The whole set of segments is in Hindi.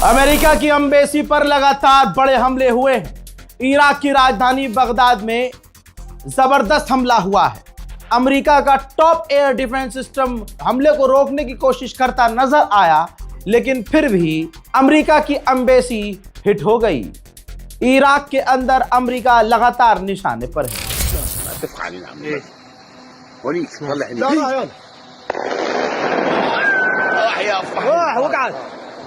अमेरिका की एम्बेसी पर लगातार बड़े हमले हुए हैं। इराक की राजधानी बगदाद में जबरदस्त हमला हुआ है। अमेरिका का टॉप एयर डिफेंस सिस्टम हमले को रोकने की कोशिश करता नजर आया, लेकिन फिर भी अमेरिका की एम्बेसी हिट हो गई। इराक के अंदर अमेरिका लगातार निशाने पर है।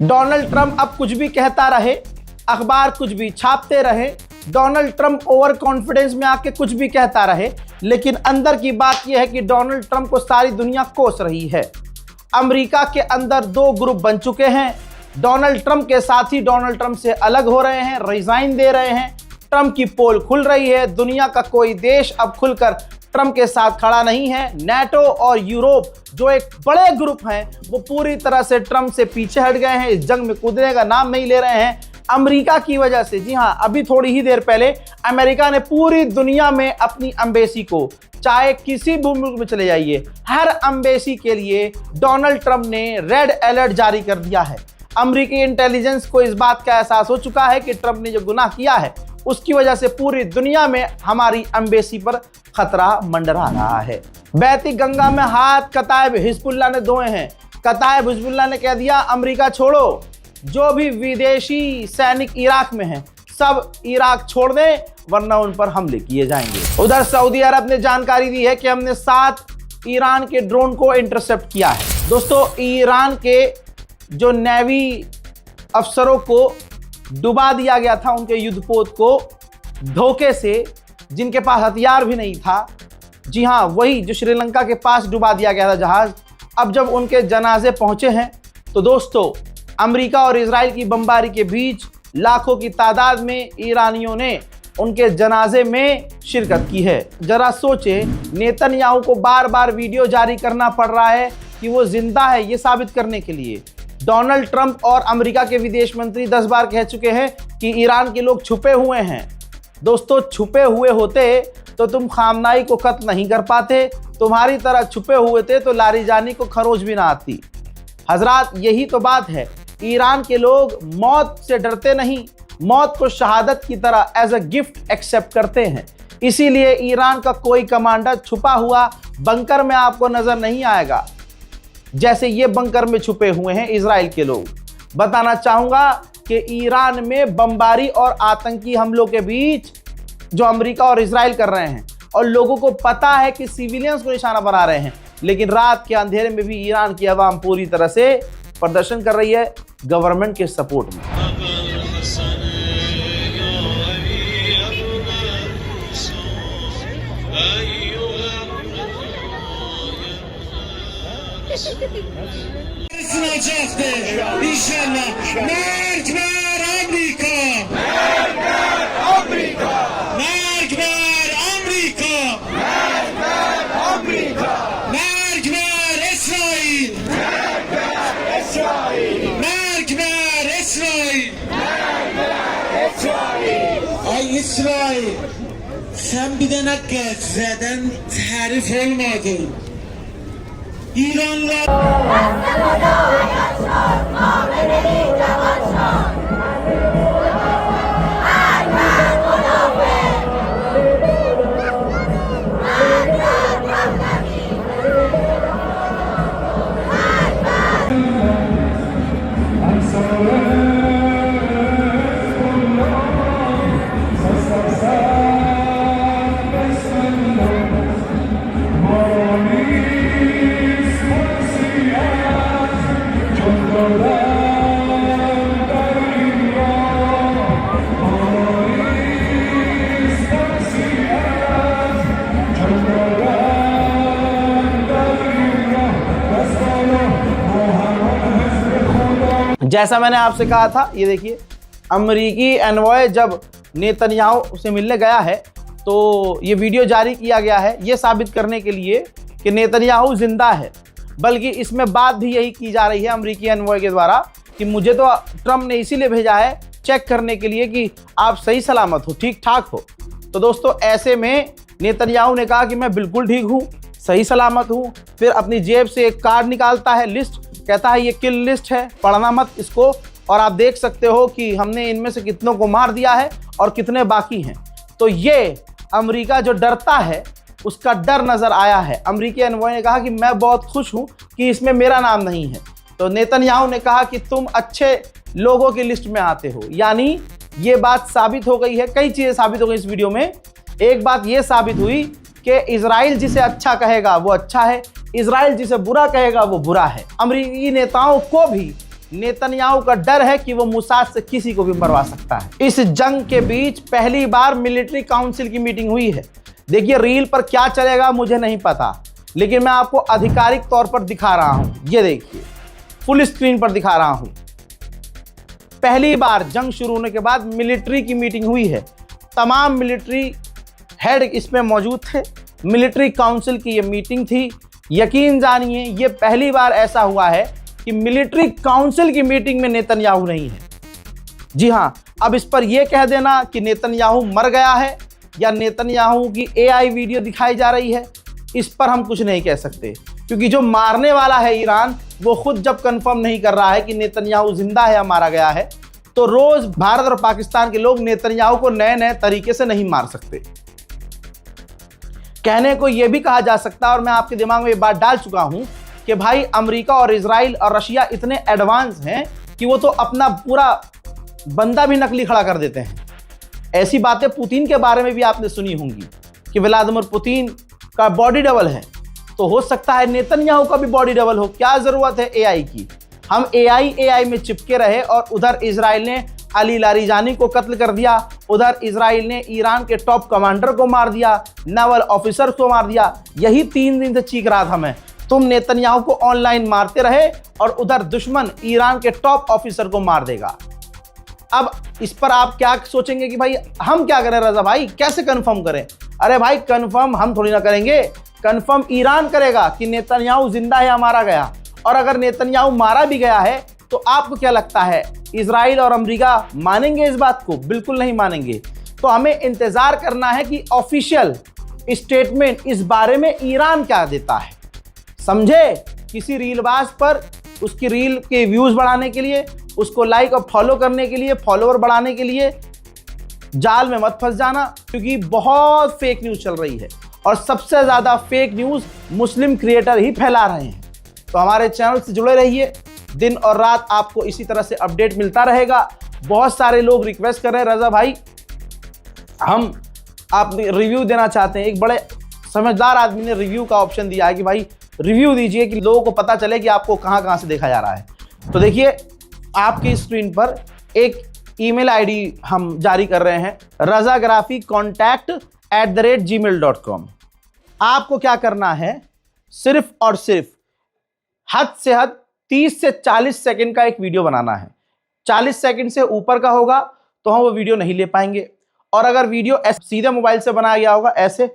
डोनाल्ड ट्रंप अब कुछ भी कहता रहे, अखबार कुछ भी छापते रहे, डोनाल्ड ट्रंप ओवर कॉन्फिडेंस में आके कुछ भी कहता रहे, लेकिन अंदर की बात यह है कि डोनाल्ड ट्रंप को सारी दुनिया कोस रही है। अमेरिका के अंदर दो ग्रुप बन चुके हैं। डोनाल्ड ट्रंप के साथी डोनाल्ड ट्रंप से अलग हो रहे हैं, रिजाइन दे रहे हैं। ट्रंप की पोल खुल रही है। दुनिया का कोई देश अब खुलकर ट्रंप के साथ खड़ा नहीं है। नेटो और यूरोप जो एक बड़े ग्रुप हैं, वो पूरी तरह से ट्रंप से पीछे हट गए हैं, इस जंग में कूदने का नाम नहीं ले रहे हैं अमेरिका की वजह से। जी हां, अभी थोड़ी ही देर पहले अमेरिका ने पूरी दुनिया में अपनी एम्बेसी को, चाहे किसी भी मुल्क में चले जाइए, हर एम्बेसी के लिए डोनाल्ड ट्रंप ने रेड अलर्ट जारी कर दिया है। अमेरिकी इंटेलिजेंस को इस बात का एहसास हो चुका है कि ट्रंप ने जो गुनाह किया है उसकी वजह से पूरी दुनिया में हमारी एम्बेसी पर खतरा मंडरा रहा है। बहती गंगा में हाथ कतायब हिजबुल्लाह ने धोए हैं। कतायब हिजबुल्लाह ने कह दिया अमेरिका छोड़ो, जो भी विदेशी सैनिक इराक में हैं सब इराक छोड़ दें, वरना उन पर हमले किए जाएंगे। उधर सऊदी अरब ने जानकारी दी है कि हमने 7 ईरान के ड्रोन को इंटरसेप्ट किया है। दोस्तों, ईरान के जो नेवी अफसरों को डुबा दिया गया था, उनके युद्धपोत को धोखे से, जिनके पास हथियार भी नहीं था, जी हां, वही जो श्रीलंका के पास डुबा दिया गया था जहाज, अब जब उनके जनाजे पहुंचे हैं तो दोस्तों, अमेरिका और इजराइल की बमबारी के बीच लाखों की तादाद में ईरानियों ने उनके जनाजे में शिरकत की है। जरा सोचे, नेतन्याहू को बार बार वीडियो जारी करना पड़ रहा है कि वो जिंदा है, ये साबित करने के लिए। डोनाल्ड ट्रंप और अमेरिका के विदेश मंत्री 10 बार कह चुके हैं कि ईरान के लोग छुपे हुए हैं। दोस्तों, छुपे हुए होते तो तुम खामनाई को कत्ल नहीं कर पाते, तुम्हारी तरह छुपे हुए थे तो लारीजानी को खरोच भी ना आती। हजरात, यही तो बात है। ईरान के लोग मौत से डरते नहीं, मौत को शहादत की तरह एज अ गिफ्ट एक्सेप्ट करते हैं। इसीलिए ईरान का कोई कमांडर छुपा हुआ बंकर में आपको नजर नहीं आएगा, जैसे ये बंकर में छुपे हुए हैं इजराइल के लोग। बताना चाहूंगा कि ईरान में बमबारी और आतंकी हमलों के बीच जो अमेरिका और इजराइल कर रहे हैं, और लोगों को पता है कि सिविलियंस को निशाना बना रहे हैं, लेकिन रात के अंधेरे में भी ईरान की आवाम पूरी तरह से प्रदर्शन कर रही है गवर्नमेंट के सपोर्ट में। İnşallah. Merk ver Amerika. Merk ver Amerika. Merk ver Amerika. Merk ver Amerika. Merk ver İsrail. Merk ver İsrail. Merk ver İsrail. Merk ver İsrail. Ay İsrail. Sen bir tane Gazze'den tarif olmadın. İranlar... जैसा मैंने आपसे कहा था, ये देखिए अमरीकी एनवॉय जब नेतन्याहू से मिलने गया है तो ये वीडियो जारी किया गया है ये साबित करने के लिए कि नेतन्याहू जिंदा है। बल्कि इसमें बात भी यही की जा रही है अमरीकी एनवॉय के द्वारा कि मुझे तो ट्रम्प ने इसीलिए भेजा है चेक करने के लिए कि आप सही सलामत हो, ठीक ठाक हो। तो दोस्तों ऐसे में नेतन्याहू ने कहा कि मैं बिल्कुल ठीक हूँ, सही सलामत हूँ। फिर अपनी जेब से एक कार्ड निकालता है, लिस्ट, कहता है ये किल लिस्ट है, पढ़ना मत इसको, और आप देख सकते हो कि हमने इनमें से कितनों को मार दिया है और कितने बाकी हैं। तो ये अमेरिका जो डरता है उसका डर नज़र आया है। अमेरिकी एनवॉय ने कहा कि मैं बहुत खुश हूँ कि इसमें मेरा नाम नहीं है। तो नेतन्याहू ने कहा कि तुम अच्छे लोगों की लिस्ट में आते हो। यानी ये बात साबित हो गई है, कई चीज़ें साबित हो गई इस वीडियो में। एक बात ये साबित हुई कि इजराइल जिसे अच्छा कहेगा वो अच्छा है, इजराइल जिसे बुरा कहेगा वो बुरा है। अमेरिकी नेताओं को भी नेतन्याहू का डर है कि वो मुसाद से किसी को भी मरवा सकता है। इस जंग के बीच पहली बार मिलिट्री काउंसिल की मीटिंग हुई है। देखिए रील पर क्या चलेगा मुझे नहीं पता, लेकिन मैं आपको आधिकारिक तौर पर दिखा रहा हूं। ये देखिए फुल स्क्रीन पर दिखा रहा हूं। पहली बार जंग शुरू होने के बाद मिलिट्री की मीटिंग हुई है। तमाम मिलिट्री हेड इसमें मौजूद थे। मिलिट्री काउंसिल की ये मीटिंग थी। यकीन जानिए ये पहली बार ऐसा हुआ है कि मिलिट्री काउंसिल की मीटिंग में नेतन्याहू नहीं है। जी हाँ, अब इस पर यह कह देना कि नेतन्याहू मर गया है या नेतन्याहू की एआई वीडियो दिखाई जा रही है, इस पर हम कुछ नहीं कह सकते, क्योंकि जो मारने वाला है ईरान वो खुद जब कंफर्म नहीं कर रहा है कि नेतन्याहू जिंदा है या मारा गया है, तो रोज भारत और पाकिस्तान के लोग नेतन्याहू को नए नए तरीके से नहीं मार सकते। कहने को यह भी कहा जा सकता है, और मैं आपके दिमाग में ये बात डाल चुका हूं कि भाई अमेरिका और इजराइल और रशिया इतने एडवांस हैं कि वो तो अपना पूरा बंदा भी नकली खड़ा कर देते हैं। ऐसी बातें पुतिन के बारे में भी आपने सुनी होंगी कि व्लादिमीर पुतिन का बॉडी डबल है, तो हो सकता है नेतन्याहू का भी बॉडी डबल हो। क्या जरूरत है एआई की? हम एआई में चिपके रहे और उधर इजराइल ने अली लारीजानी को कत्ल कर दिया, उधर इजराइल ने ईरान के टॉप कमांडर को मार दिया, नेवल ऑफिसर को मार दिया। यही 3 दिन से चीख रहा था मैं। तुम नेतन्याहू को ऑनलाइन मारते रहे और उधर दुश्मन ईरान के टॉप ऑफिसर को मार देगा। अब इस पर आप क्या सोचेंगे कि भाई हम क्या करें रजा भाई, कैसे कंफर्म करें? अरे भाई कंफर्म हम थोड़ी ना करेंगे, कंफर्म ईरान करेगा कि नेतन्याहू जिंदा है या मारा गया। और अगर नेतन्याहू मारा भी गया है तो आपको क्या लगता है इजराइल और अमेरिका मानेंगे इस बात को? बिल्कुल नहीं मानेंगे। तो हमें इंतजार करना है कि ऑफिशियल स्टेटमेंट इस बारे में ईरान क्या देता है। समझे? किसी रीलबाज पर उसकी रील के व्यूज बढ़ाने के लिए, उसको लाइक और फॉलो करने के लिए, फॉलोवर बढ़ाने के लिए जाल में मत फंस जाना, क्योंकि बहुत फेक न्यूज चल रही है और सबसे ज्यादा फेक न्यूज मुस्लिम क्रिएटर ही फैला रहे हैं। तो हमारे चैनल से जुड़े रहिए, दिन और रात आपको इसी तरह से अपडेट मिलता रहेगा। बहुत सारे लोग रिक्वेस्ट कर रहे हैं रजा भाई हम आप रिव्यू देना चाहते हैं। एक बड़े समझदार आदमी ने रिव्यू का ऑप्शन दिया है कि भाई रिव्यू दीजिए कि लोगों को पता चले कि आपको कहां कहां से देखा जा रहा है। तो देखिए आपकी स्क्रीन पर एक ईमेल आईडी हम जारी कर रहे हैं, razagraficontact@gmail.com। आपको क्या करना है, सिर्फ और सिर्फ हद से हद 30 से 40 सेकंड का एक वीडियो बनाना है। 40 सेकंड से ऊपर का होगा तो हम वो वीडियो नहीं ले पाएंगे, और अगर वीडियो सीधे मोबाइल से बनाया गया होगा ऐसे,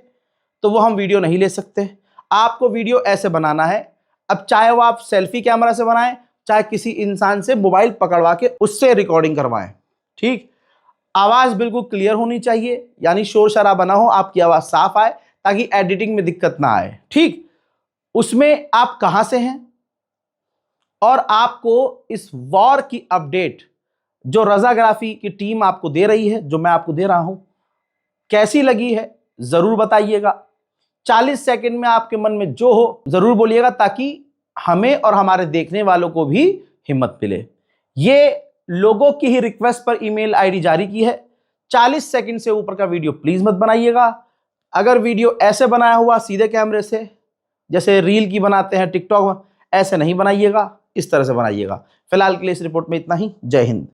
तो वो हम वीडियो नहीं ले सकते। आपको वीडियो ऐसे बनाना है। अब चाहे वो आप सेल्फी कैमरा से बनाएं, चाहे किसी इंसान से मोबाइल पकड़वा के उससे रिकॉर्डिंग करवाएं। ठीक, आवाज बिल्कुल क्लियर होनी चाहिए, यानी शोर शराबा ना हो, आपकी आवाज साफ आए ताकि एडिटिंग में दिक्कत ना आए। ठीक, उसमें आप कहां से हैं और आपको इस वॉर की अपडेट जो रजाग्राफी की टीम आपको दे रही है, जो मैं आपको दे रहा हूं, कैसी लगी है जरूर बताइएगा। 40 सेकंड में आपके मन में जो हो जरूर बोलिएगा, ताकि हमें और हमारे देखने वालों को भी हिम्मत मिले। ये लोगों की ही रिक्वेस्ट पर ईमेल आईडी जारी की है। 40 सेकंड से ऊपर का वीडियो प्लीज मत बनाइएगा। अगर वीडियो ऐसे बनाया हुआ सीधे कैमरे से, जैसे रील की बनाते हैं टिकटॉक में, ऐसे नहीं बनाइएगा, इस तरह से बनाइएगा। फिलहाल के लिए इस रिपोर्ट में इतना ही। जय हिंद।